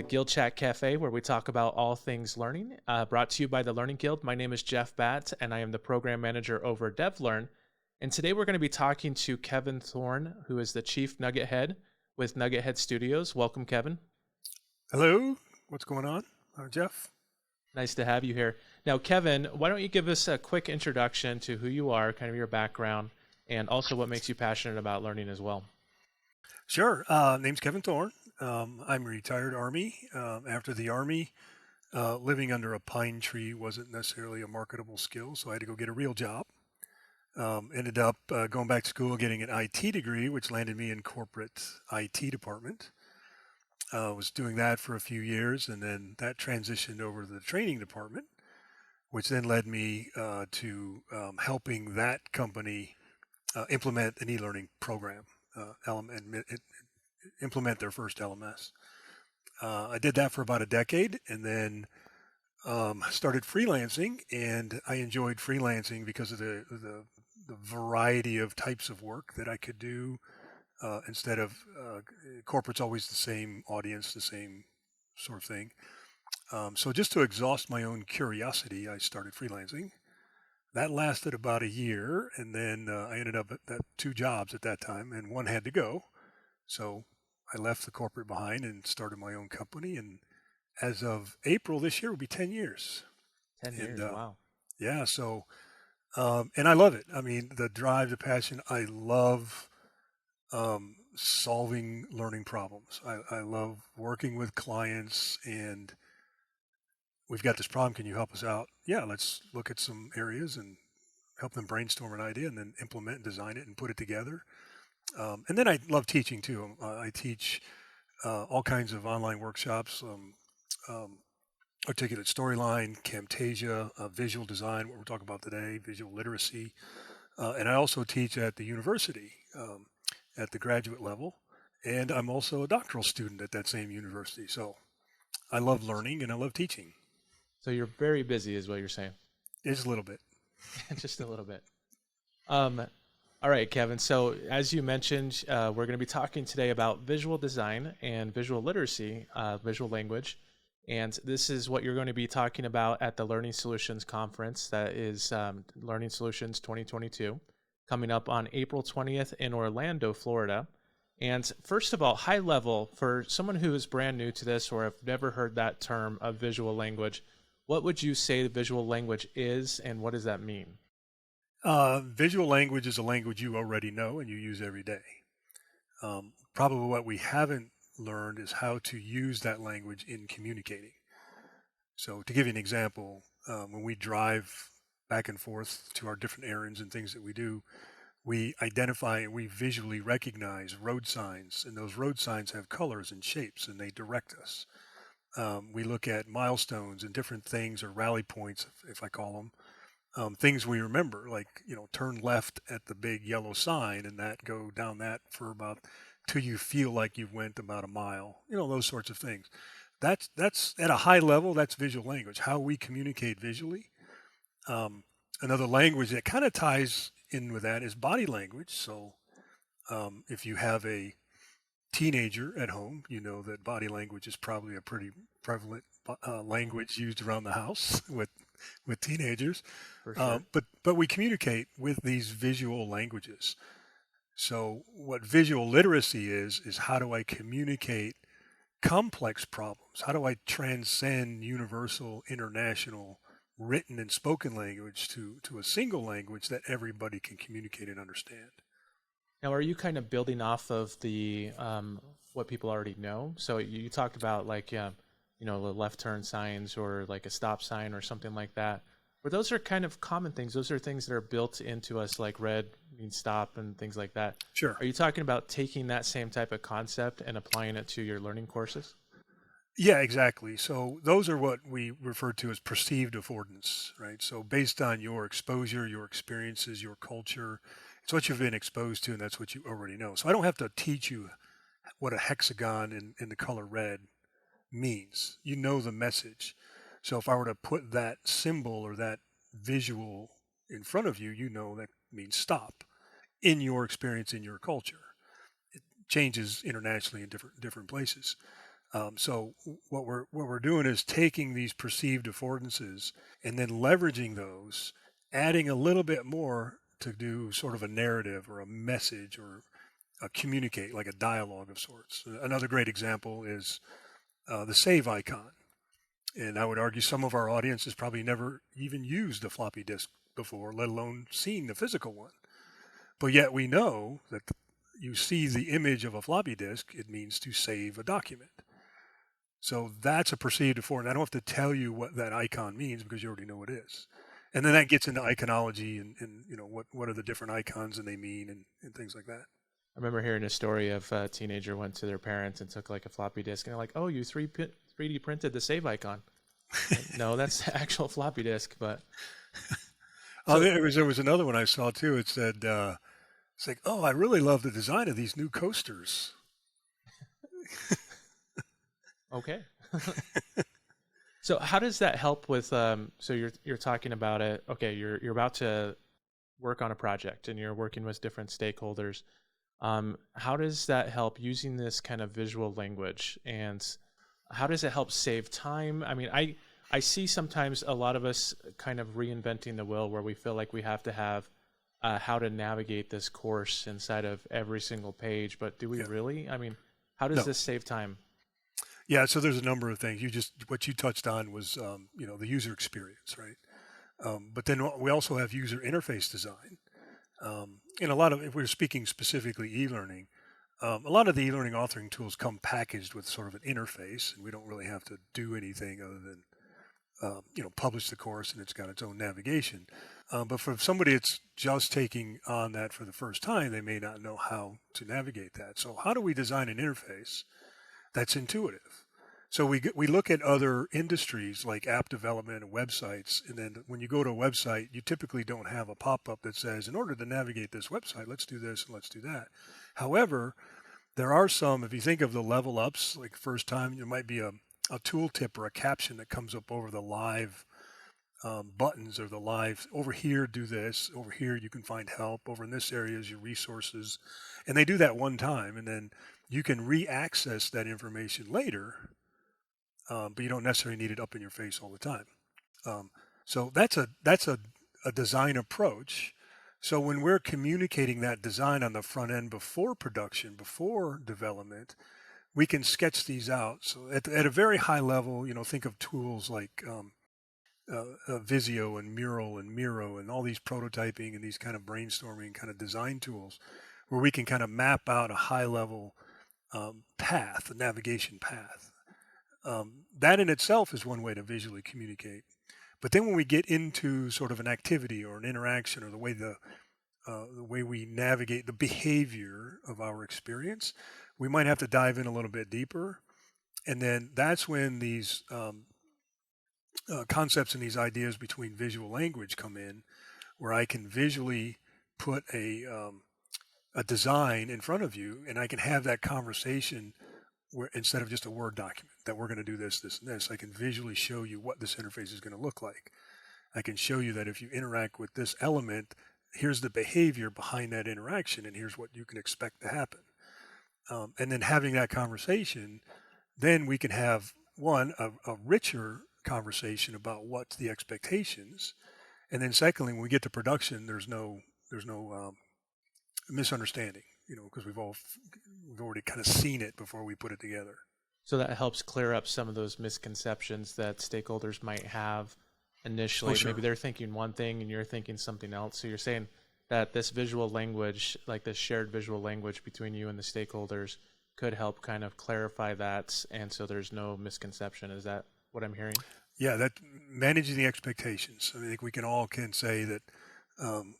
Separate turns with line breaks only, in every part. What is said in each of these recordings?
the GuildChat Café, where we talk about all things learning, brought to you by the Learning Guild. My name is Jeff Batt, and I am the program manager over at DevLearn. And today we're going to be talking to Kevin Thorn, who is the Chief NuggetHead with NuggetHead Studioz. Welcome, Kevin.
Hello, what's going on? Jeff?
Nice to have you here. Now, Kevin, why don't you give us a quick introduction to who you are, kind of your background, and also what makes you passionate about learning as well?
Sure. Name's Kevin Thorn. I'm a retired Army. After the Army, living under a pine tree wasn't necessarily a marketable skill, so I had to go get a real job. Ended up going back to school, getting an IT degree, which landed me in corporate IT department. Was doing that for a few years, and then that transitioned over to the training department, which then led me to helping that company implement an e-learning program, implement their first LMS. I did that for about a decade, and then started freelancing, and I enjoyed freelancing because of the variety of types of work that I could do. Instead of corporate's always the same audience, the same sort of thing. So just to exhaust my own curiosity, I started freelancing. That lasted about a year, and then I ended up at two jobs at that time, and one had to go. So I left the corporate behind and started my own company. And as of April this year, will be 10 years.
10 years, wow.
Yeah, so, and I love it. I mean, the drive, the passion, I love solving learning problems. I love working with clients, and we've got this problem. Can you help us out? Yeah, let's look at some areas and help them brainstorm an idea and then implement and design it and put it together. And then I love teaching too. I teach all kinds of online workshops, articulate storyline, Camtasia, visual design, what we're talking about today, visual literacy. And I also teach at the university at the graduate level. And I'm also a doctoral student at that same university. So I love learning and I love teaching.
So you're very busy is what you're saying.
Just a little bit.
Just a little bit. All right, Kevin. So as you mentioned, we're going to be talking today about visual design and visual literacy, visual language. And this is what you're going to be talking about at the Learning Solutions Conference. That is Learning Solutions 2022, coming up on April 20th in Orlando, Florida. And first of all, high level, for someone who is brand new to this or have never heard that term of visual language, what would you say the visual language is, and what does that mean?
Visual language is a language you already know and you use every day. Probably what we haven't learned is how to use that language in communicating. So to give you an example, when we drive back and forth to our different errands and things that we do, we identify and we visually recognize road signs, and those road signs have colors and shapes and they direct us. We look at milestones and different things, or rally points, if I call them, things we remember, like, turn left at the big yellow sign and that go down that for about till you feel like you've went about a mile, those sorts of things. That's at a high level, that's visual language, how we communicate visually. Another language that kind of ties in with that is body language. So if you have a teenager at home, you know that body language is probably a pretty prevalent language used around the house with teenagers.
For sure.
But we communicate with these visual languages. So what visual literacy is how do I communicate complex problems? How do I transcend universal, international, written and spoken language to a single language that everybody can communicate and understand?
Now, are you kind of building off of the what people already know? So you talked about the left turn signs or like a stop sign or something like that. But those are kind of common things. Those are things that are built into us, like red means stop and things like that.
Sure.
Are you talking about taking that same type of concept and applying it to your learning courses?
Yeah, exactly. So those are what we refer to as perceived affordance, right? So based on your exposure, your experiences, your culture, it's what you've been exposed to, and that's what you already know. So I don't have to teach you what a hexagon in the color red means. You know the message. So if I were to put that symbol or that visual in front of you, you know that means stop in your experience, in your culture. It changes internationally in different places. So what we're doing is taking these perceived affordances and then leveraging those, adding a little bit more to do sort of a narrative or a message or a communicate, like a dialogue of sorts. Another great example is the save icon. And I would argue some of our audience has probably never even used a floppy disk before, let alone seen the physical one. But yet we know that you see the image of a floppy disk, it means to save a document. So that's a perceived affordance. I don't have to tell you what that icon means because you already know what it is. And then that gets into iconology and what are the different icons and they mean and things like that.
I remember hearing a story of a teenager went to their parents and took like a floppy disk, and they're like, "Oh, you 3D printed the save icon." Like, no, that's the actual floppy disk. But
there was another one I saw too. It said it's like, "Oh, I really love the design of these new coasters."
okay. So how does that help with? So you're talking about it. Okay, you're about to work on a project and you're working with different stakeholders. How does that help using this kind of visual language, and how does it help save time? I mean, I see sometimes a lot of us kind of reinventing the wheel where we feel like we have to have how to navigate this course inside of every single page, but do we really? I mean, how does this save time?
Yeah, so there's a number of things. What you touched on was the user experience, right? But then we also have user interface design. And a lot of, if we're speaking specifically e-learning, a lot of the e-learning authoring tools come packaged with sort of an interface, and we don't really have to do anything other than publish the course, and it's got its own navigation. But for somebody that's just taking on that for the first time, they may not know how to navigate that. So how do we design an interface that's intuitive? So we look at other industries like app development and websites, and then when you go to a website, you typically don't have a pop-up that says, in order to navigate this website, let's do this and let's do that. However, there are some, if you think of the level ups, like first time, there might be a tooltip or a caption that comes up over the live buttons or the live, over here, do this, over here, you can find help, over in this area is your resources. And they do that one time, and then you can re-access that information later. But you don't necessarily need it up in your face all the time. So that's a design approach. So when we're communicating that design on the front end before production, before development, we can sketch these out. So at a very high level, think of tools like Visio and Mural and Miro and all these prototyping and these kind of brainstorming kind of design tools where we can kind of map out a high level path, a navigation path. That in itself is one way to visually communicate. But then when we get into sort of an activity or an interaction or the way we navigate the behavior of our experience, we might have to dive in a little bit deeper. And then that's when these concepts and these ideas between visual language come in, where I can visually put a design in front of you and I can have that conversation where instead of just a Word document that we're going to do this, this, and this, I can visually show you what this interface is going to look like. I can show you that if you interact with this element, here's the behavior behind that interaction, and here's what you can expect to happen. And then having that conversation, then we can have a richer conversation about what's the expectations, and then secondly, when we get to production, there's no misunderstanding. Because we've already kind of seen it before we put it together.
So that helps clear up some of those misconceptions that stakeholders might have initially.
Oh, sure.
Maybe they're thinking one thing and you're thinking something else. So you're saying that this visual language, like this shared visual language between you and the stakeholders, could help kind of clarify that, and so there's no misconception. Is that what I'm hearing?
Yeah, that managing the expectations. I think we can say that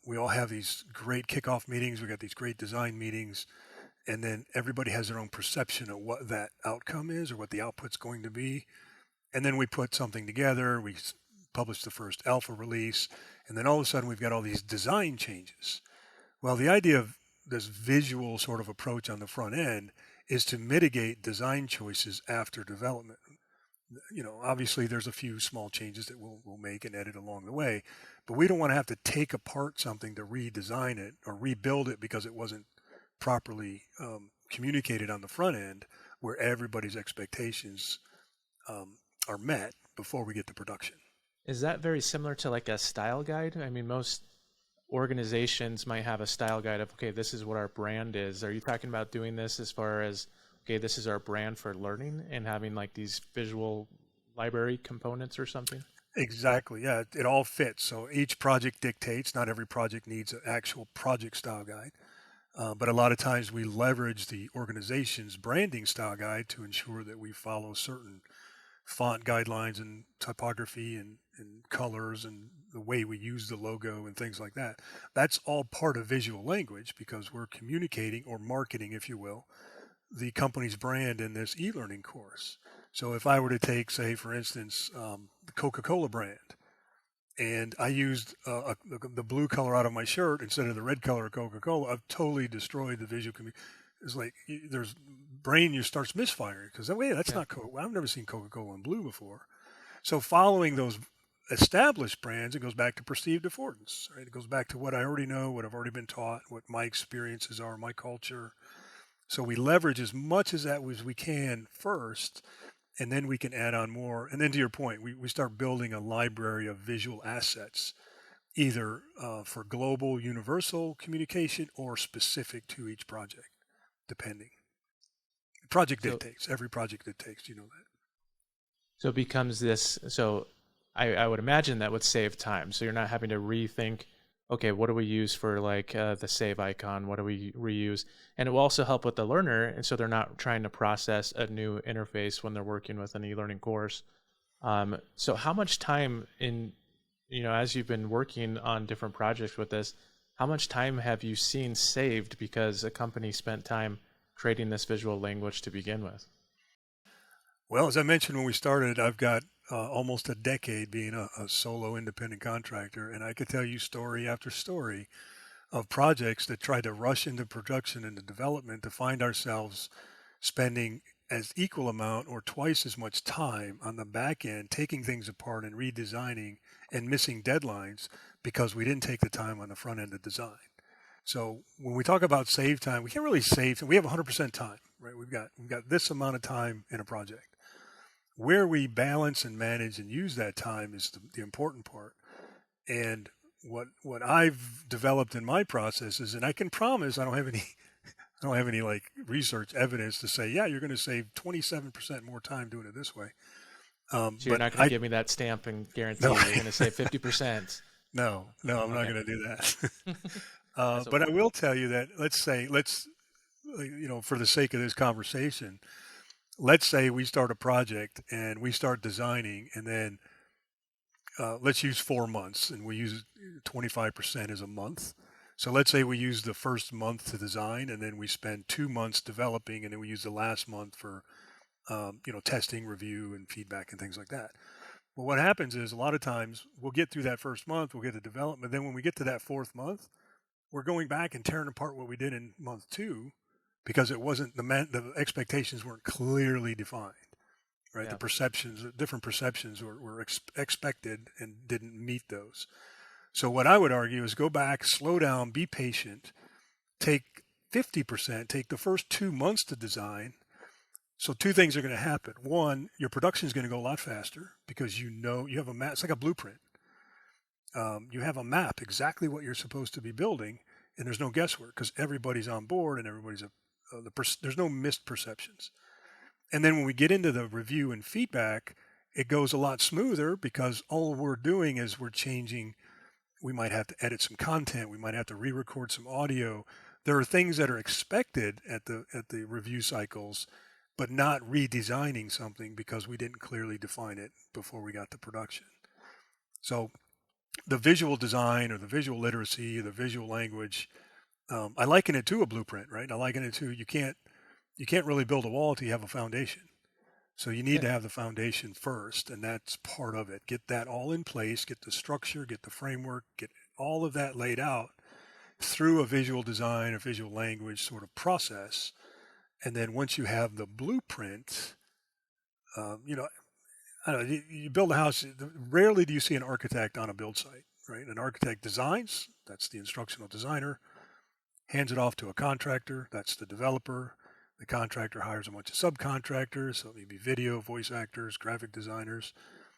we all have these great kickoff meetings. We got these great design meetings, and then everybody has their own perception of what that outcome is or what the output's going to be. And then we put something together. We publish the first alpha release, and then all of a sudden we've got all these design changes. Well, the idea of this visual sort of approach on the front end is to mitigate design choices after development. Obviously there's a few small changes that we'll make and edit along the way, but we don't want to have to take apart something to redesign it or rebuild it because it wasn't properly communicated on the front end. where everybody's expectations are met before we get to production.
Is that very similar to like a style guide? I mean, most organizations might have a style guide of, okay, this is what our brand is. Are you talking about doing this as far as, okay, this is our brand for learning and having like these visual library components or something?
Exactly. Yeah, it all fits. So each project dictates. Not every project needs an actual project style guide, but a lot of times we leverage the organization's branding style guide to ensure that we follow certain font guidelines and typography and colors and the way we use the logo and things like that. That's all part of visual language because we're communicating or marketing, if you will, the company's brand in this e-learning course. So if I were to take, say, for instance, the Coca-Cola brand, and I used the blue color out of my shirt instead of the red color of Coca-Cola, I've totally destroyed the visual community. It's like there's brain starts misfiring because wait, that's not Coca. I've never seen Coca-Cola in blue before. So following those established brands, it goes back to perceived affordance. Right? It goes back to what I already know, what I've already been taught, what my experiences are, my culture. So we leverage as much as that as we can first, and then we can add on more. And then to your point, we start building a library of visual assets, either for global universal communication or specific to each project, depending. Project dictates. Every project dictates. You know that.
So it becomes this. So I would imagine that would save time. So you're not having to rethink, okay, what do we use for like the save icon? What do we reuse? And it will also help with the learner. And so they're not trying to process a new interface when they're working with an e-learning course. So how much time as you've been working on different projects with this, how much time have you seen saved because a company spent time creating this visual language to begin with?
Well, as I mentioned when we started, I've got almost a decade being a solo independent contractor, and I could tell you story after story of projects that tried to rush into production and development to find ourselves spending as equal amount or twice as much time on the back end, taking things apart and redesigning and missing deadlines because we didn't take the time on the front end to design. So when we talk about save time, we can't really save. We have 100% time, right? We've got this amount of time in a project. Where we balance and manage and use that time is the important part. And what I've developed in my processes, and I can promise I don't have any like research evidence to say, yeah, you're going to save 27% more time doing it this way.
So you're not going to give me that stamp and guarantee you're going to save 50%.
No, I'm not going to do that. But I will tell you that let's for the sake of this conversation, let's say we start a project and we start designing, and then let's use 4 months, and we use 25% as a month. So let's say we use the first month to design, and then we spend 2 months developing, and then we use the last month for testing, review, and feedback and things like that. Well, what happens is a lot of times we'll get through that first month, we'll get the development. Then when we get to that fourth month, we're going back and tearing apart what we did in month 2 because it wasn't the expectations weren't clearly defined, right? Yeah. The different perceptions were expected and didn't meet those. So what I would argue is go back, slow down, be patient, take 50%, take the first 2 months to design. So 2 things are going to happen. One, your production is going to go a lot faster because you have a map. It's like a blueprint. You have a map, exactly what you're supposed to be building, and there's no guesswork because everybody's on board and everybody's there's no missed perceptions. And then when we get into the review and feedback, it goes a lot smoother because all we're doing is we're changing. We might have to edit some content. We might have to re-record some audio. There are things that are expected at the review cycles, but not redesigning something because we didn't clearly define it before we got to production. So the visual design or the visual literacy or the visual language, I liken it to a blueprint, right? I liken it to you can't really build a wall till you have a foundation. So you need to have the foundation first, and that's part of it. Get that all in place, get the structure, get the framework, get all of that laid out through a visual design or visual language sort of process. And then once you have the blueprint, I don't know, you build a house. Rarely do you see an architect on a build site, right? An architect designs, that's the instructional designer, hands it off to a contractor, that's the developer. The contractor hires a bunch of subcontractors, so maybe video, voice actors, graphic designers,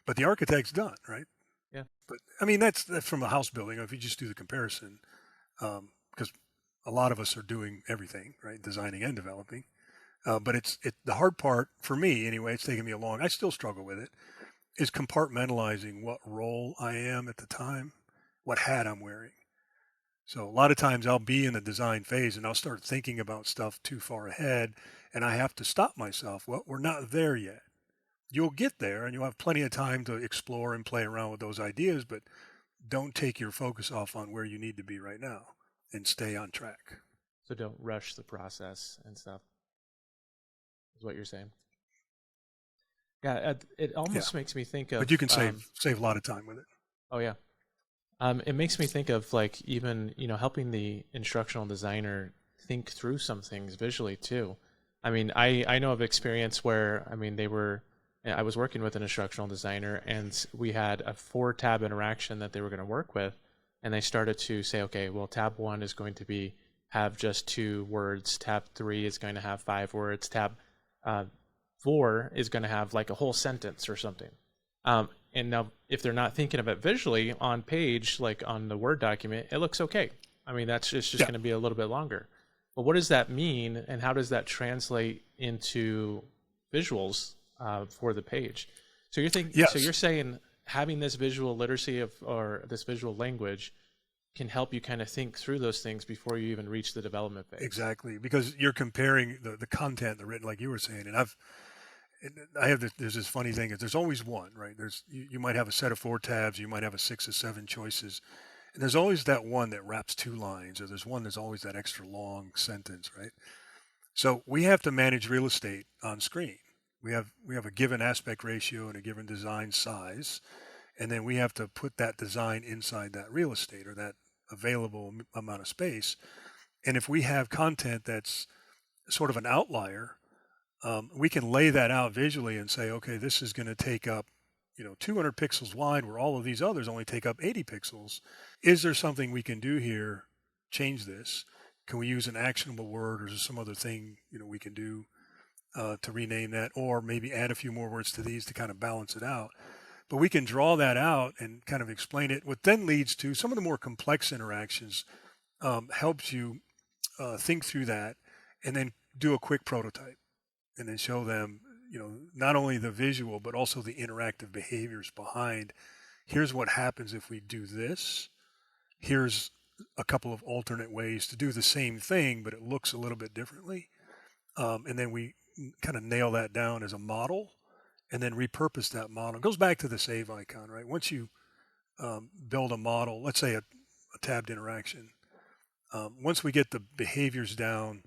but the architect's done, right?
Yeah.
But I mean, that's from a house building. If you just do the comparison, because a lot of us are doing everything, right? Designing and developing. But the hard part for me anyway. It's taken me a long. I still struggle with it. Is compartmentalizing what role I am at the time, what hat I'm wearing. So a lot of times I'll be in the design phase and I'll start thinking about stuff too far ahead, and I have to stop myself. Well, we're not there yet. You'll get there and you'll have plenty of time to explore and play around with those ideas, but don't take your focus off on where you need to be right now and stay on track.
So don't rush the process and stuff, is what you're saying. Yeah, it almost makes me think of.
But you can save a lot of time with it.
Oh yeah. It makes me think of like even, helping the instructional designer think through some things visually too. I mean, I know of experience where, I was working with an instructional designer and we had a 4-tab interaction that they were going to work with. And they started to say, okay, well, tab 1 is going to have just 2 words. Tab 3 is going to have 5 words. Tab 4 is going to have like a whole sentence or something. And now, if they're not thinking of it visually on page, like on the Word document, it looks okay. I mean, it's just going to be a little bit longer. But what does that mean, and how does that translate into visuals for the page? So you're thinking,
yes.
So you're saying having this visual literacy or this visual language can help you kind of think through those things before you even reach the development phase.
Exactly, because you're comparing the content, the written, like you were saying, and there's this funny thing is there's always one, right? You might have a set of 4 tabs, you might have a 6 or 7 choices, and there's always that one that wraps 2 lines, or there's one that's always that extra long sentence, right? So we have to manage real estate on screen. We have a given aspect ratio and a given design size, and then we have to put that design inside that real estate or that available amount of space. And if we have content that's sort of an outlier, we can lay that out visually and say, okay, this is going to take up, 200 pixels wide where all of these others only take up 80 pixels. Is there something we can do here? Change this. Can we use an actionable word, or is there some other thing, we can do to rename that, or maybe add a few more words to these to kind of balance it out? But we can draw that out and kind of explain it. What then leads to some of the more complex interactions, helps you think through that and then do a quick prototype. And then show them, not only the visual, but also the interactive behaviors behind. Here's what happens if we do this. Here's a couple of alternate ways to do the same thing, but it looks a little bit differently. And then we kind of nail that down as a model and then repurpose that model. It goes back to the save icon, right? Once you build a model, let's say a tabbed interaction, once we get the behaviors down,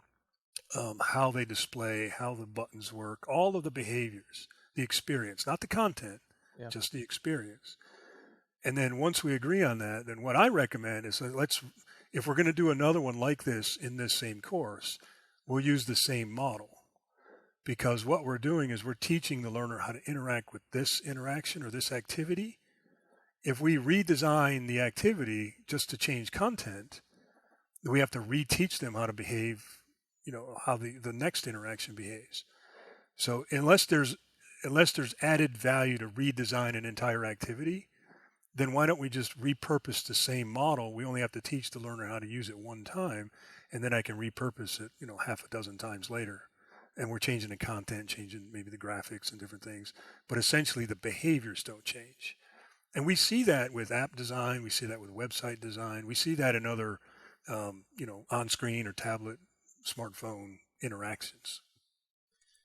how they display, how the buttons work, all of the behaviors, the experience, not the content, just the experience. And then once we agree on that, then what I recommend is if we're going to do another one like this in this same course, we'll use the same model. Because what we're doing is we're teaching the learner how to interact with this interaction or this activity. If we redesign the activity just to change content, then we have to reteach them how to behave, how the next interaction behaves. So unless there's added value to redesign an entire activity, then why don't we just repurpose the same model? We only have to teach the learner how to use it one time, and then I can repurpose it, half a dozen times later. And we're changing the content, changing maybe the graphics and different things, but essentially the behaviors don't change. And we see that with app design, we see that with website design, we see that in other, on-screen or tablet, smartphone interactions.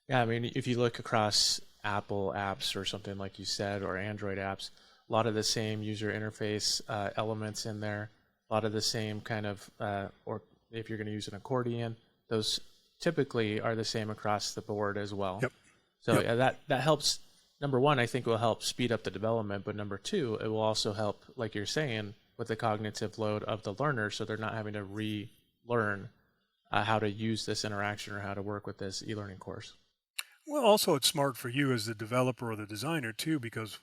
Yeah, I mean, if you look across Apple apps or something like you said, or Android apps, a lot of the same user interface elements in there, a lot of the same kind of, or if you're going to use an accordion, those typically are the same across the board as well.
Yep.
So yeah, that helps. Number one, I think will help speed up the development, but number two, it will also help, like you're saying, with the cognitive load of the learner, so they're not having to relearn how to use this interaction or how to work with this e-learning course.
Well, also it's smart for you as the developer or the designer too, because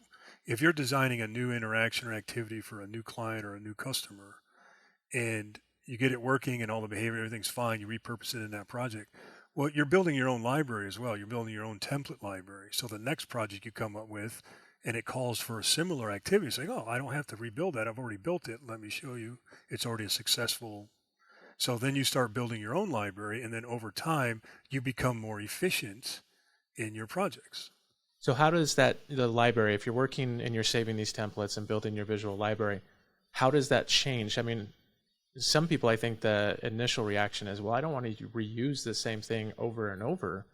if you're designing a new interaction or activity for a new client or a new customer, and you get it working and all the behavior, everything's fine, you repurpose it in that project. Well, you're building your own library as well. You're building your own template library. So the next project you come up with and it calls for a similar activity, saying, oh, I don't have to rebuild that. I've already built it. Let me show you. It's already a successful. So then you start building your own library, and then over time, you become more efficient in your projects.
So how does the library, if you're working and you're saving these templates and building your visual library, how does that change? I mean, some people, I think the initial reaction is, well, I don't want to reuse the same thing over and over.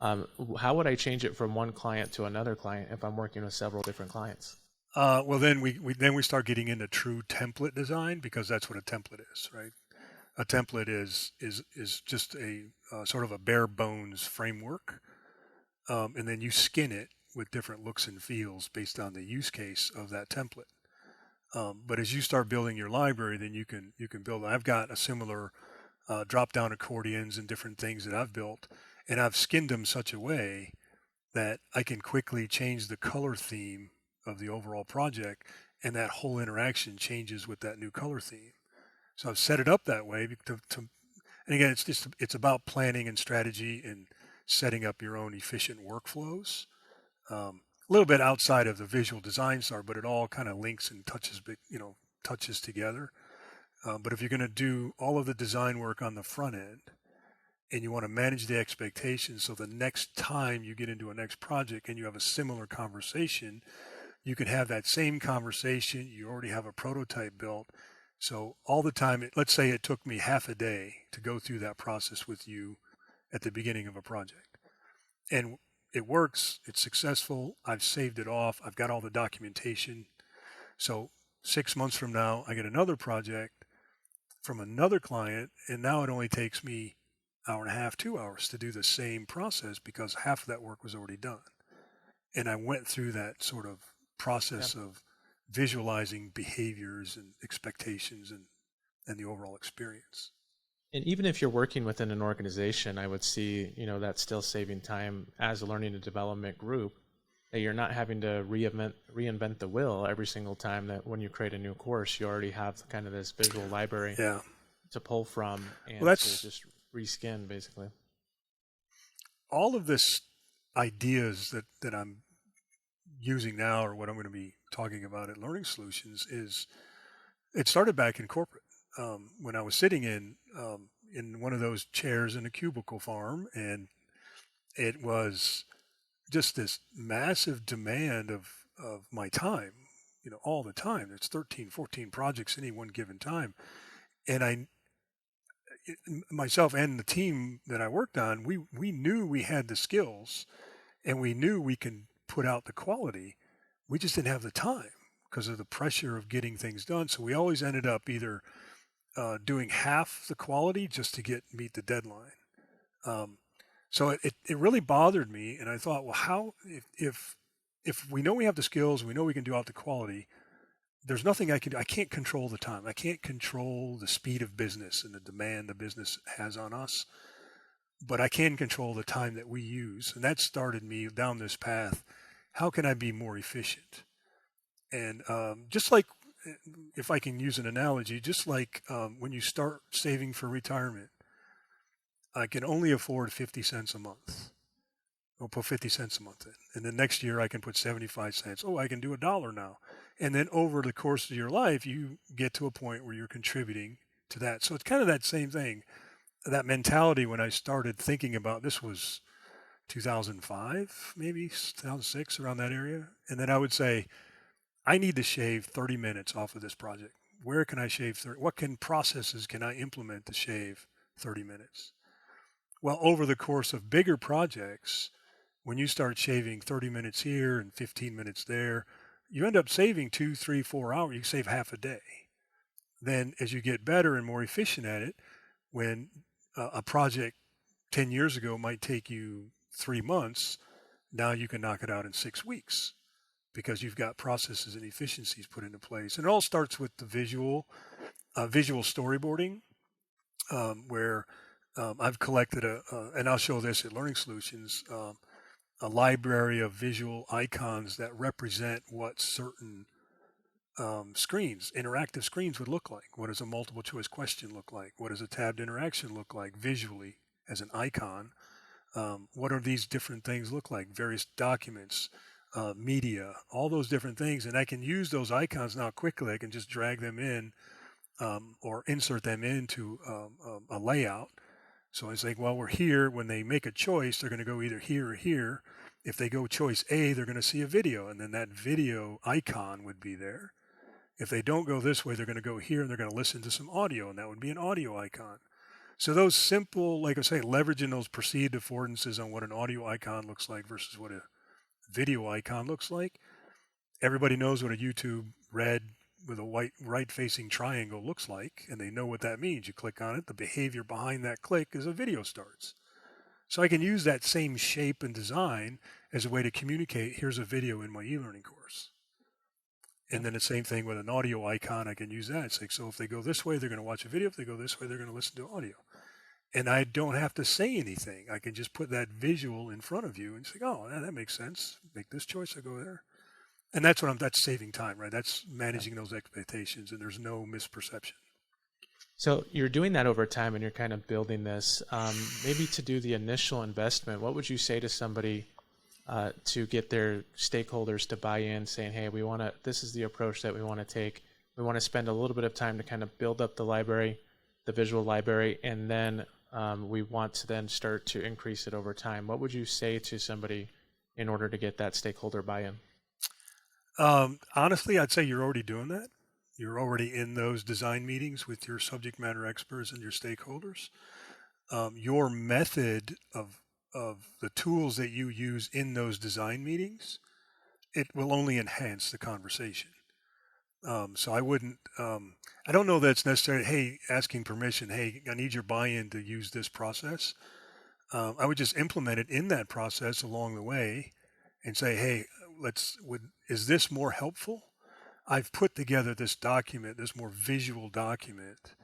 How would I change it from one client to another client if I'm working with several different clients?
Well, then we start getting into true template design, because that's what a template is, right? A template is just a sort of a bare bones framework, and then you skin it with different looks and feels based on the use case of that template. But as you start building your library, then you can build. I've got a similar drop down accordions and different things that I've built, and I've skinned them such a way that I can quickly change the color theme of the overall project, and that whole interaction changes with that new color theme. So I've set it up that way and again, it's about planning and strategy and setting up your own efficient workflows. A little bit outside of the visual design start, but it all kind of links and touches together. But if you're going to do all of the design work on the front end, and you want to manage the expectations, so the next time you get into a next project and you have a similar conversation, you can have that same conversation. You already have a prototype built. So all the time, let's say it took me half a day to go through that process with you at the beginning of a project. And it works, it's successful, I've saved it off, I've got all the documentation. So 6 months from now, I get another project from another client, and now it only takes me hour and a half, 2 hours to do the same process, because half of that work was already done. And I went through that sort of process of visualizing behaviors and expectations and the overall experience.
And even if you're working within an organization, I would see, that's still saving time as a learning and development group, that you're not having to reinvent the wheel every single time. That when you create a new course, you already have kind of this visual library to pull from and to just reskin, basically.
All of this ideas that I'm using now, or what I'm going to be talking about at Learning Solutions, it started back in corporate. When I was sitting in one of those chairs in a cubicle farm, and it was just this massive demand of my time, all the time. There's 13, 14 projects any one given time. And myself and the team that I worked on, we knew we had the skills, and we knew we could put out the quality. We just didn't have the time because of the pressure of getting things done. So we always ended up either doing half the quality just to meet the deadline. So it really bothered me, and I thought, well, how if we know we have the skills, we know we can do out the quality, there's nothing I can do. I can't control the time. I can't control the speed of business and the demand the business has on us, but I can control the time that we use. And that started me down this path. How can I be more efficient? And just like, if I can use an analogy, just like when you start saving for retirement, I can only afford 50 cents a month. I'll put 50 cents a month in. And then next year I can put 75 cents. Oh, I can do $1 now. And then over the course of your life, you get to a point where you're contributing to that. So it's kind of that same thing. That mentality, when I started thinking about, this was 2005, maybe 2006, around that area. And then I would say, I need to shave 30 minutes off of this project. Where can I shave 30? What processes can I implement to shave 30 minutes? Well, over the course of bigger projects, when you start shaving 30 minutes here and 15 minutes there, you end up saving 2, 3, 4 hours. You save half a day. Then as you get better and more efficient at it, when a project 10 years ago might take you 3 months, now you can knock it out in 6 weeks, because you've got processes and efficiencies put into place. And it all starts with the visual storyboarding, where I've collected and I'll show this at Learning Solutions, a library of visual icons that represent what certain interactive screens would look like. What does a multiple choice question look like? What does a tabbed interaction look like visually as an icon. What are these different things look like? Various documents, media, all those different things. And I can use those icons now quickly. I can just drag them in or insert them into a layout. So it's like, well, we're here. When they make a choice, they're going to go either here or here. If they go choice A, they're going to see a video, and then that video icon would be there. If they don't go this way, they're going to go here and they're going to listen to some audio, and that would be an audio icon. So those simple, like I say, leveraging those perceived affordances on what an audio icon looks like versus what a video icon looks like. Everybody knows what a YouTube red with a white right-facing triangle looks like, and they know what that means. You click on it, the behavior behind that click is a video starts. So I can use that same shape and design as a way to communicate, here's a video in my e-learning course. And then the same thing with an audio icon, I can use that. It's like, so if they go this way, they're going to watch a video. If they go this way, they're going to listen to audio. And I don't have to say anything. I can just put that visual in front of you and say, oh, that makes sense. Make this choice, I go there. And that's that's saving time, right? That's managing those expectations, and there's no misperception.
So you're doing that over time, and you're kind of building this. Maybe to do the initial investment, what would you say to somebody to get their stakeholders to buy in, saying, hey, this is the approach that we want to take. We want to spend a little bit of time to kind of build up the library, the visual library, and then we want to then start to increase it over time. What would you say to somebody in order to get that stakeholder buy-in?
Honestly, I'd say you're already doing that. You're already in those design meetings with your subject matter experts and your stakeholders. Your method of the tools that you use in those design meetings, it will only enhance the conversation. So I wouldn't, I don't know that it's necessary, hey, asking permission, hey, I need your buy-in to use this process. I would just implement it in that process along the way and say, hey, is this more helpful? I've put together this document, this more visual document,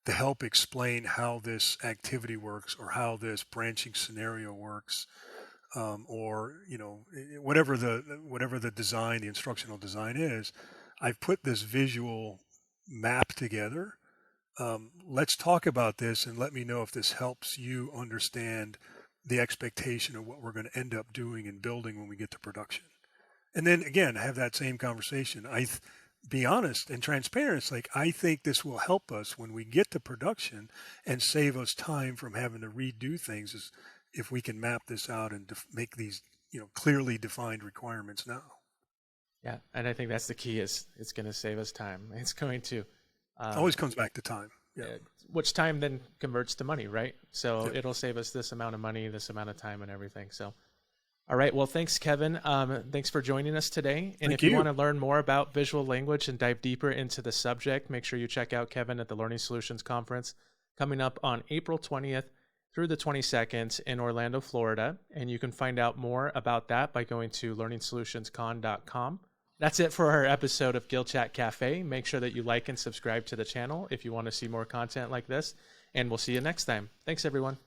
to help explain how this activity works or how this branching scenario works, or whatever the design, the instructional design is. I've put this visual map together. Let's talk about this and let me know if this helps you understand the expectation of what we're going to end up doing and building when we get to production. And then again, have that same conversation. Be honest and transparent. It's like, I think this will help us when we get to production and save us time from having to redo things if we can map this out and make these clearly defined requirements now.
Yeah, and I think that's the key. Is it's going to save us time. It's going to
always comes back to time. Yeah.
Which time then converts to money, right? So it'll save us this amount of money, this amount of time, and everything. So. All right. Well, thanks, Kevin. Thanks for joining us today. And if you want to learn more about visual language and dive deeper into the subject, make sure you check out Kevin at the Learning Solutions Conference coming up on April 20th through the 22nd in Orlando, Florida. And you can find out more about that by going to learningsolutionscon.com. That's it for our episode of GuildChat Café. Make sure that you like and subscribe to the channel if you want to see more content like this. And we'll see you next time. Thanks, everyone.